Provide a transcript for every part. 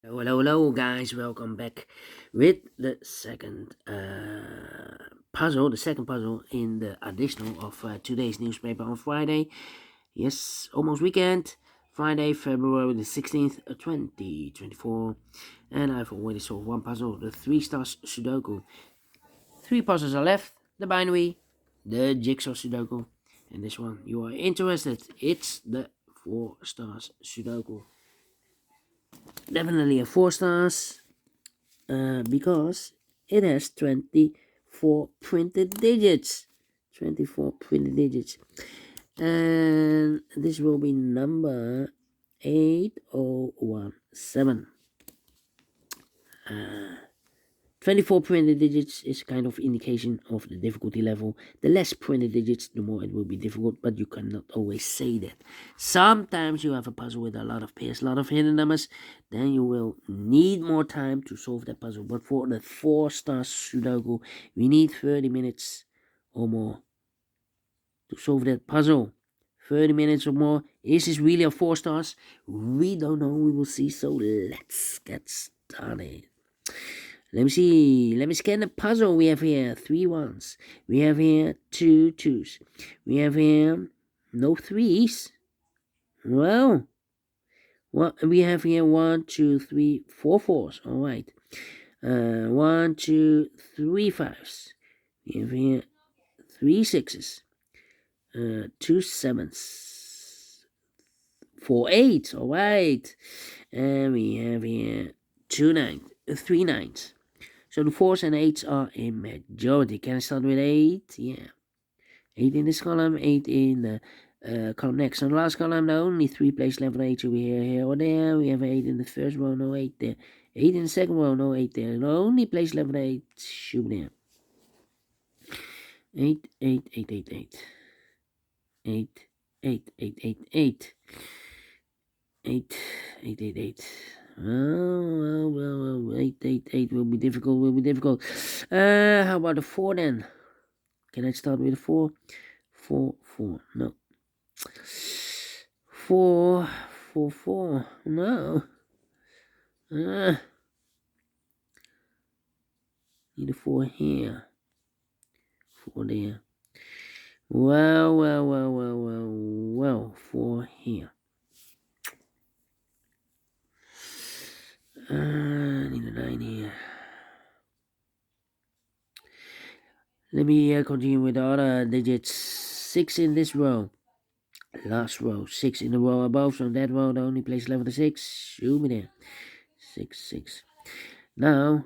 Hello, guys. Welcome back with the second puzzle, the second puzzle in the additional of today's newspaper on Friday. Yes, almost weekend. Friday, February the 16th, 2024. And I've already solved one puzzle, the Three Stars Sudoku. Three puzzles are left, the binary, the jigsaw Sudoku, and this one you are interested. It's the Four Stars Sudoku. Definitely a 4 stars. Because it has 24 printed digits. 24 printed digits. And this will be number 8017. Uh, 24 printed digits is kind of indication of the difficulty level. The less printed digits, the more it will be difficult, but you cannot always say that. Sometimes you have a puzzle with a lot of pairs, a lot of hidden numbers, then you will need more time to solve that puzzle. But for the 4 stars Sudoku, we need 30 minutes or more to solve that puzzle. 30 minutes or more. Is this really a 4 stars? We don't know, we will see, so let's get started. Let me see. Let me scan the puzzle. We have here 3 1s. We have here 2 2s. We have here no 3s. Well, we have here 1 2 3 4 4s. All right. 1 2 3 5s. We have here 3 6s. 2 7s. 4 8s. All right. And we have here 2 9s. 3 9s. So the 4s and 8s are a majority. Can I start with 8? Yeah. 8 in this column, 8 in the column next. On the last column, the only 3 place left on 8 should be here, or there. We have 8 in the first row, no 8 there. 8 in the second row, no 8 there. The only place left on 8 should be there. 8, 8, 8, 8, 8. 8, 8, 8, 8, 8. 8, 8, 8, 8. Well, 8, 8, 8 will be difficult. How about the 4 then? Can I start with a 4? 4, 4, no. 4, 4, 4, no. Need a 4 here. 4 there. Well, 4 here. Need a 9 here. Let me continue with the other digits. 6 in this row. Last row. 6 in the row above. So in that row, the only place left is 6. Shoot me there. 6, 6. Now,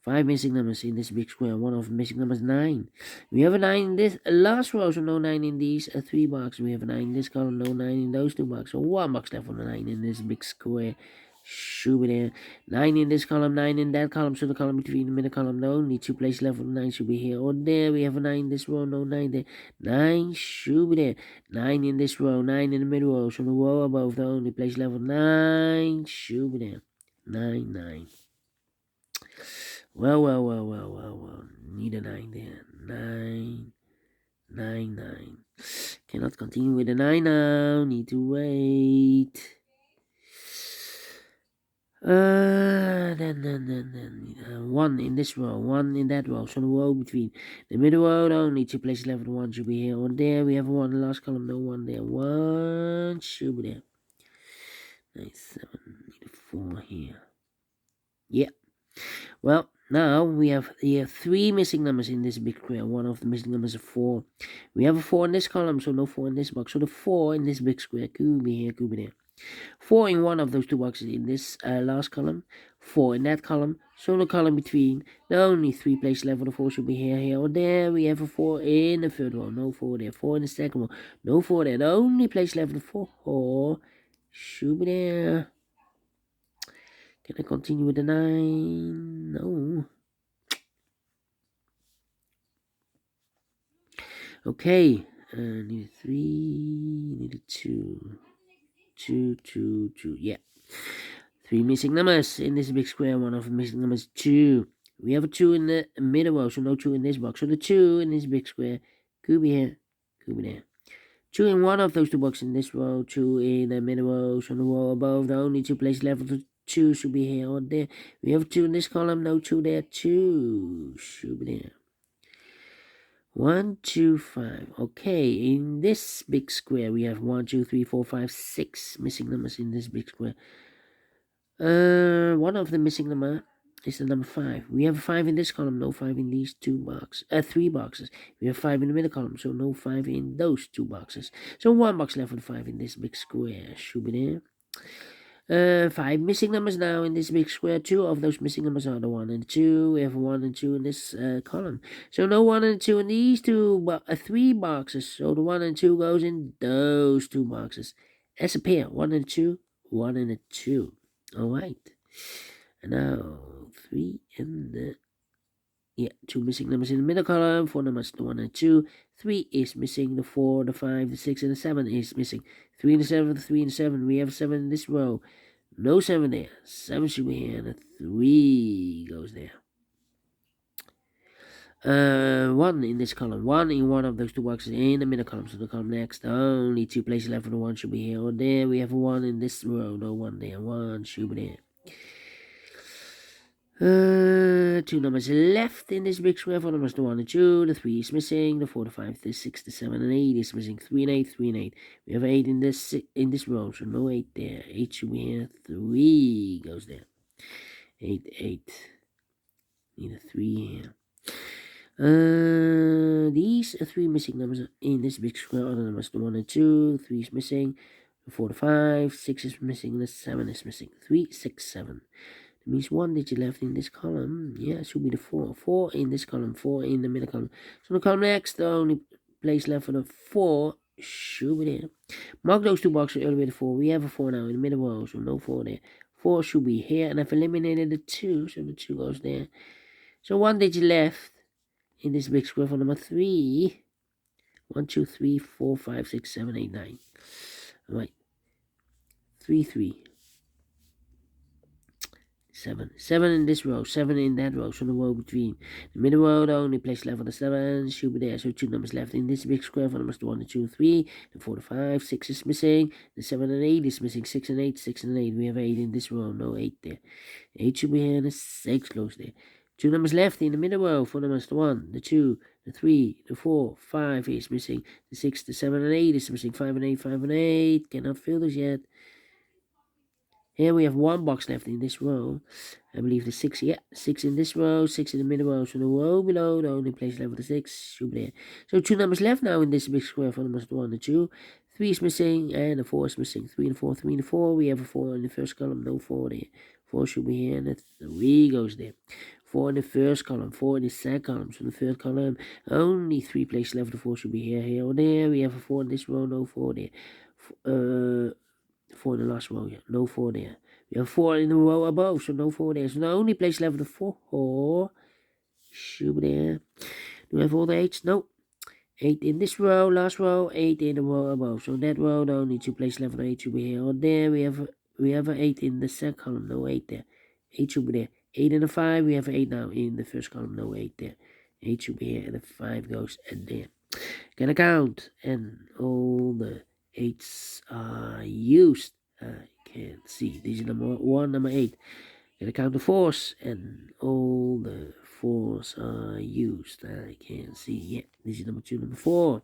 5 missing numbers in this big square. One of the missing numbers 9. We have a 9 in this last row, so no 9 in these 3 boxes. We have a 9 in this column, no 9 in those 2 boxes. So 1 box left on the 9 in this big square. Shoot me there. 9 in this column, 9 in that column. So the column between the middle column, the only 2 places left on the 9 should be here or there. We have a 9 in this row, no 9 there. 9 should be there. 9 in this row, 9 in the middle row. So the row above, the only place left on 9 should be there. 9, 9. Well. Need a 9 there. 9, 9, 9. Cannot continue with the 9 now. Need to wait. Then 1 in this row, 1 in that row. So the row between the middle row, the only 2 places left. 1 should be here or there. We have 1 in the last column, no 1 there. 1 should be there. 9, 7. Need a 4 here. Yeah. Well, now we have here 3 missing numbers in this big square. One of the missing numbers is 4. We have a 4 in this column, so no 4 in this box. So the 4 in this big square could be here, could be there. 4 in one of those 2 boxes in this last column. 4 in that column. So the column between, the only 3 places left for the 4 should be here, or there. We have a 4 in the third row, no 4 there. 4 in the second row, no 4 there. The only place left for the 4 should be there. Can I continue with the 9? No. Okay. Need a 3. Need a 2. 2, 2, 2. Yeah. 3 missing numbers in this big square. One of the missing numbers 2. We have a 2 in the middle row, so no 2 in this box. So the 2 in this big square could be here, could be there. 2 in one of those 2 boxes in this row, 2 in the middle row, so the row above, the only 2 places left for the 2 should be here or there. We have 2 in this column, no 2 there. 2 should be there. 1, 2, 5. Okay, in this big square we have 1, 2, 3, 4, 5, 6 missing numbers in this big square. One of the missing number is the number 5. We have 5 in this column, no 5 in these 3 boxes. We have 5 in the middle column, so no 5 in those 2 boxes. So 1 box left with 5 in this big square. Should be there. 5 missing numbers now in this big square. 2 of those missing numbers are the 1 and 2. We have 1 and 2 in this column. So no 1 and 2 in these 3 boxes. So the 1 and 2 goes in those 2 boxes. As a pair, 1 and 2, 1 and a 2. Alright. And now 3 and the 2 missing numbers in the middle column. 4 numbers, the 1 and 2. 3 is missing. The 4, the 5, the 6, and the 7 is missing. 3 and the 7, the 3 and the 7. We have 7 in this row. No 7 there. 7 should be here, and a 3 goes there. 1 in this column. 1 in one of those 2 boxes in the middle column. So the column next. Only 2 places left for the 1 should be here or there. We have a 1 in this row. No 1 there. 1 should be there. 2 numbers left in this big square. 4 numbers, the 1 and 2. The 3 is missing. The 4, the 5, the 6, the 7, and 8 is missing. 3 and 8, 3 and 8. We have 8 in this row, so no 8 there. 8 should be here. 3 goes there. 8, 8. Need a 3 here. These are 3 missing numbers in this big square. Other numbers, the 1 and 2. 3 is missing. The 4, the 5, 6 is missing. The 7 is missing. 3, 6, 7. Means 1 digit left in this column. Yeah, it should be the 4. 4 in this column, 4 in the middle column. So the column next, the only place left for the 4 should be there. Mark those 2 boxes earlier with the 4. We have a 4 now in the middle row, so no 4 there. 4 should be here, and I've eliminated the 2, so the 2 goes there. So 1 digit left in this big square for number 3. 1, 2, 3, 4, 5, 6, 7, 8, 9. Alright. 3, 3. 7. 7 in this row, 7 in that row, so the row between the middle row, the only place left for the 7 should be there. So 2 numbers left in this big square for numbers 1, 2, 3, the 4, 5, 6 is missing, the 7 and 8 is missing, 6 and 8, 6 and 8. We have 8 in this row, no 8 there. 8 should be here, and the 6 goes there. 2 numbers left in the middle row, 4 numbers, the 1, the 2, the 3, the 4, 5 is missing, the 6, the 7 and 8 is missing, 5 and 8, 5 and 8. Cannot fill this yet. Here we have 1 box left in this row. I believe the 6, 6 in this row, 6 in the middle row. So the row below, the only place left for the 6 should be there. So 2 numbers left now in this big square for numbers 1 and 2. 3 is missing, and the 4 is missing. 3 and 4, 3 and 4. We have a 4 in the first column, no 4 there. 4 should be here, and the 3 goes there. 4 in the first columm, 4 in the second column. So the third column, only 3 places left. The 4 should be here, here, or there. We have a 4 in this row, no 4 there. 4 in the last row, yeah, no 4 there. We have 4 in the row above, so no 4 there. So the only place left for the 4 should be there. Do we have all the 8s? No. 8 in this row, last row, 8 in the row above. So that row, the only 2 places left for the 8 should be here or there. We have an 8 in the second column, no 8 there. 8 should be there. 8 in the 5, we have 8 now in the first column, no 8 there. 8 should be here, and the 5 goes in there. Can I count? And all the 8s are used. I can't see. This is number 1, number 8. Can I count the 4s? And all the 4s are used. I can't see. Yeah, this is number 2, number 4.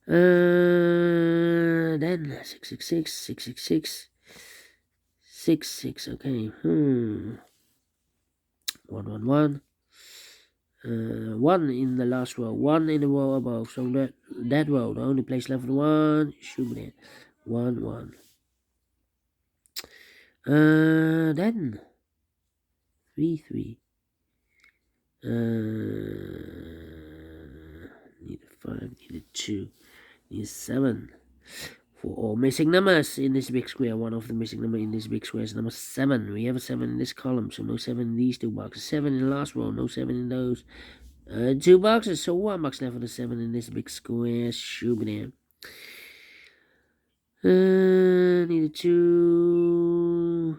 Then 666, 666, 66. Okay. 111. 1 in the last row, 1 in the row above. So that row, the only place left for the 1 should be there. 1, 1. Then 3, 3. Need a 5, need a 2, need a 7. For all missing numbers in this big square, one of the missing number in this big square is number 7. We have a 7 in this column, so no 7 in these 2 boxes. 7 in the last row, no 7 in those 2 boxes. So 1 box left for the 7 in this big square should be there. Need a 2.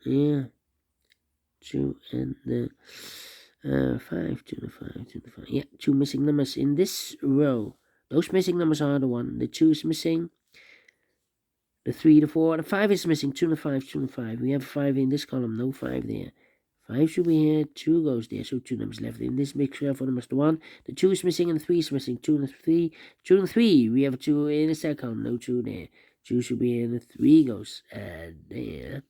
Yeah. 2 and the 5, 2 and 5, 2 and 5. Yeah, 2 missing numbers in this row. Those missing numbers are the 1. The 2 is missing. The 3, the 4, the 5 is missing. 2 and 5, 2 and 5. We have a 5 in this column, no 5 there. 5 should be here, 2 goes there, so 2 numbers left in this big square for the master 1. The 2 is missing and the 3 is missing. 2 and 3, 2 and 3. We have a 2 in the second column, no 2 there. 2 should be here and the 3 goes there.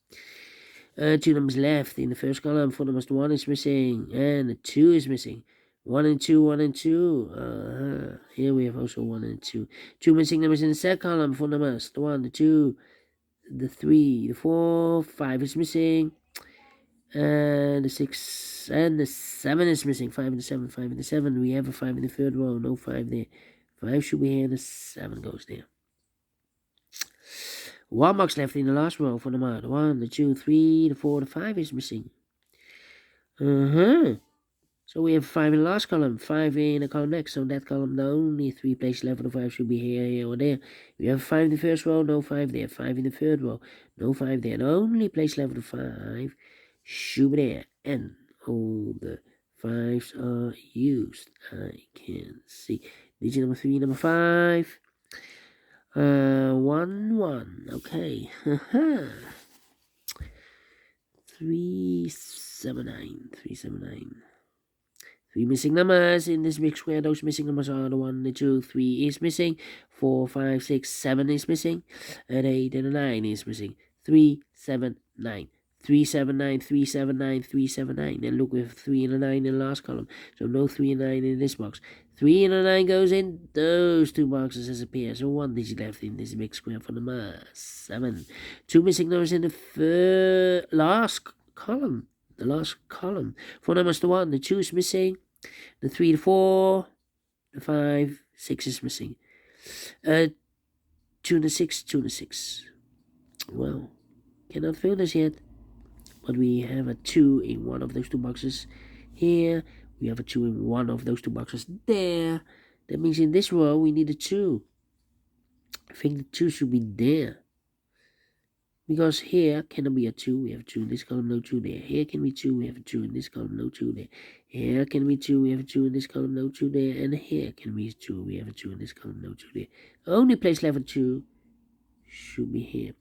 2 numbers left in the first column for the master 1 is missing and the 2 is missing. 1 and 2, 1 and 2. Here we have also 1 and 2. 2 missing numbers in the second column for the master 1, the 2, the 3, the 4, 5 is missing. And the 6 and the 7 is missing. 5 and the 7, 5 and the 7. We have a 5 in the third row, no 5 there. 5 should be here and the 7 goes there. 1 box left in the last row for the mark. 1, the 2, 3, the 4, the 5 is missing. So we have 5 in the last column, 5 in the column next. So that column, the only 3 places left for the 5 should be here, here, or there. We have 5 in the first row, no 5 there. 5 in the third row, no 5 there. The only place left for the 5 should be there. And all the 5s are used. I can see. Digit number 3, number 5. 1, 1. Okay. 379. 379. 3 missing numbers in this big square. Those missing numbers are the 1, the 2, 3 is missing. 4, 5, 6, 7 is missing. And 8 and 9 is missing. 3, 7, 9. 379, 379, 379. And look, we have 3 and a 9 in the last column. So no 3 and 9 in this box. 3 and a 9 goes in those 2 boxes disappear. So 1 digit left in this big square for the mass. 7. 2 missing numbers in the last column. The last column. For numbers the 1, the 2 is missing. The 3, the 4, the 5, 6 is missing. 2 and the 6, 2 and the 6. Well, cannot fill this yet. But we have a 2 in one of those 2 boxes here. We have a 2 in one of those 2 boxes there. That means in this row we need a 2. I think the 2 should be there. Because here cannot be a 2. We have a 2 in this column, no 2 there. Here can be 2. We have a 2 in this column, no 2 there. Here can be 2. We have a 2 in this column, no 2 there. And here can be 2. We have a 2 in this column, no 2 there. Only place left for 2 should be here.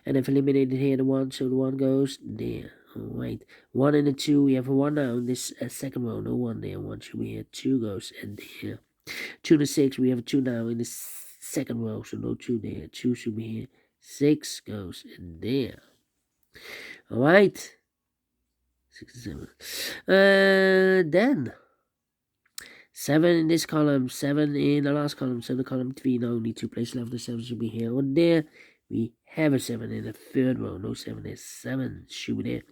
And I've eliminated here the 1, so the 1 goes there. Alright. 1 and the 2, we have a 1 now in this second row. No 1 there. 1 should be here. 2 goes and there. 2 and the 6, we have a 2 now in this second row, so no 2 there. 2 should be here. 6 goes in there. Alright. 6 and 7. Then 7 in this column, 7 in the last column, so the column 3, no, only 2 places left. The 7 should be here or there. We have a 7 in the third row, no 7 there. 7 should be there.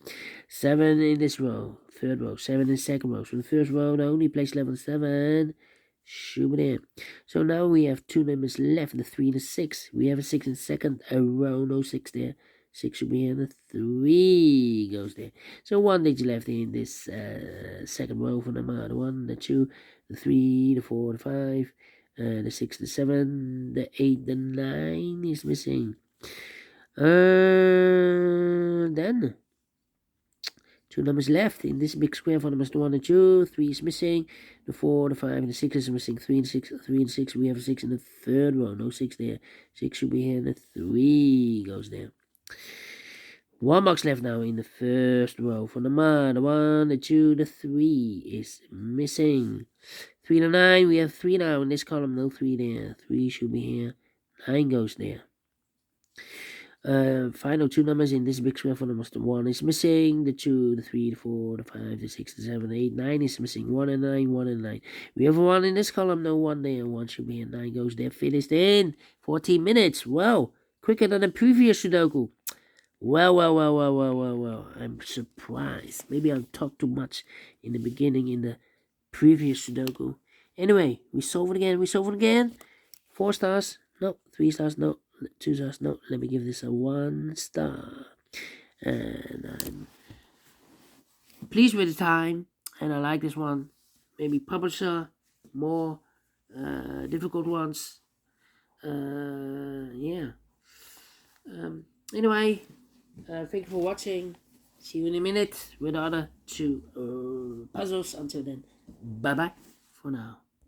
7 in this row, third row, 7 in the second row. So the first row, the only place left on 7 should be there. So now we have 2 numbers left, the 3 and the 6. We have a 6 in the second row, no 6 there. 6 should be here, and the 3 goes there. So 1 digit left in this second row for the 1, the 2, the 3, the 4, the 5, the 6, the 7, the 8, the 9 is missing. Then 2 numbers left in this big square for numbers 1 and 2. 3 is missing. The 4, the 5, and the 6 is missing. 3 and 6, 3 and 6. We have a 6 in the third row. No 6 there. 6 should be here, and the 3 goes there. 1 box left now in the first row for the 1, the 2, the 3 is missing. 3 and 9, we have 3 now in this column, no 3 there. 3 should be here, 9 goes there. Final 2 numbers in this big square for numbers. The 1 is missing, the 2, the 3, the 4, the 5, the 6, the 7, the 8, 9 is missing. 1 and 9, 1 and 9. We have a 1 in this column, no 1 there. 1 should be here, 9 goes there. Finished in 14 minutes. Wow, quicker than the previous Sudoku. Well, I'm surprised. Maybe I talked too much in the beginning in the previous Sudoku. Anyway, we solve it again. 4 stars, no. 3 stars, no. 2 stars, no. Let me give this a 1 star. And I'm pleased with the time, and I like this one. Maybe publisher, more difficult ones. Yeah. Anyway, thank you for watching. See you in a minute with the other 2 puzzles. Until then, bye bye for now.